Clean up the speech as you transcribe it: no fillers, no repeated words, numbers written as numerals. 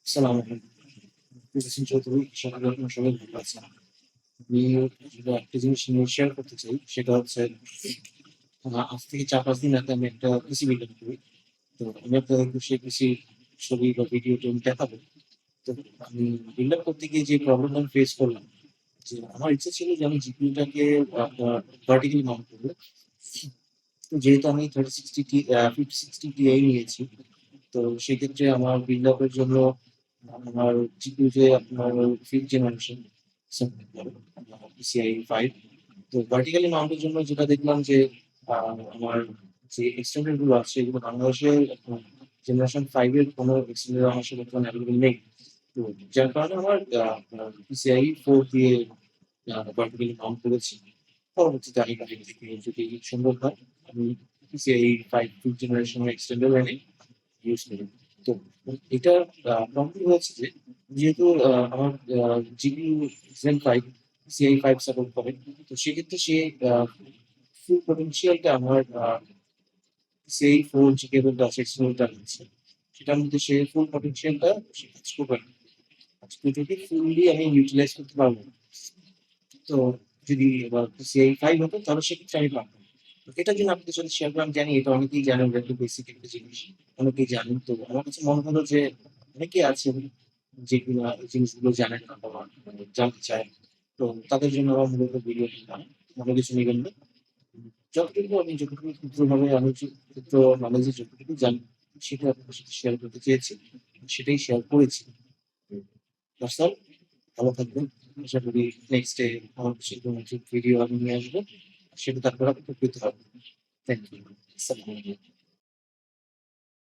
আসসালামু আলাইকুম। প্রিয়দর্শন চৌধুরী, আশা করি আপনারা সবাই ভালো আছেন। আমি আসলে একটা জিনিস নিয়ে শেয়ার করতে চাই। সেটা হচ্ছে আজ থেকে ৪-৫ দিন আগে আমি একটা পিসি বিল্ড করি। তো আমি আপনাদেরকে সেই পিসির ছবি বা ভিডিওটা আমি দেখাবো। তো আমি বিল্ড আপ করতে গিয়ে যে প্রবলেমটা আমি ফেস করলাম, যে আমার ইচ্ছা ছিল যে আমি জিপিইউটাকে আপনার ভার্টিক্যালি মাউন্ট করব। তো যেহেতু আমি 3060 5060 Ti নিয়েছি, তো সেক্ষেত্রে আমার বিল্ড আপ এর জন্য আমার জিপিইউ যে আপনার 5th জেনারেশন PCIe 5। তো ভার্টিক্যালি মাউন্টের জন্য যেটা দেখলাম যে আমার যে এক্সটেন্ডার গুলো আছে এগুলো বাংলাদেশে জেনারেশন 5 এর কোনো এক্সটেন্ডার আমার সাথে বর্তমানে অ্যাভেলেবল নেই। তো যার কারণে আমার PCIe 4 দিয়ে ভার্টিক্যালি মাউন্ট করেছি। পরবর্তীতে আমি বাইরে থেকে যদি সম্ভব হয় আমি PCIe 5 5th জেনারেশন এক্সটেন্ডার এনে ইউজ করি। তো এটার প্রবলেম হয়েছে যে যেহেতু আমার জিপিইউ Zen 5 PCIe 5 সাপোর্ট করে। তো সেক্ষেত্রে সে ফুল পটেনশিয়ালটা আমার PCIe 4 যে কেবলটা আছে এক্সটার্নালটা আছে, সেটার মধ্যে সে ফুল পটেনশিয়ালটা সে কাজ করবে না। তো যদি ফুললি আমি ইউটিলাইজ করতে পারবো, তো যদি PCIe 5 হতো তাহলে সেক্ষেত্রে আমি পারতাম। তো এটার জন্য আপনাদের সাথে শেয়ার করলাম। জানি এটা অনেকেই জানেন, এটা একটু বেসিক একটা জিনিস। অনেকেই জানেন। তো আমার কাছে মনে হলো যে অনেকেই আছেন যেগুলা এই জিনিসগুলো জানেন না বা জানতে চায়। তো তাদের জন্য আমার মূলত ভিডিওটি না। অন্য কিছু নিবেন না। যতটুকু ক্ষুদ্রভাবে আমি ক্ষুদ্র নলেজে যতটুকু জানি সেটা আপনার সাথে শেয়ার করতে চেয়েছি। সেটাই শেয়ার করেছি। That's all. ভালো থাকবেন। আশা করি নেক্সট ডে আমার সেরকম একটি ভিডিও আমি নিয়ে আসবো। সেটা তারপর আপনি উপকৃত হবেন। Thank you. আসসালামু আলাইকুম।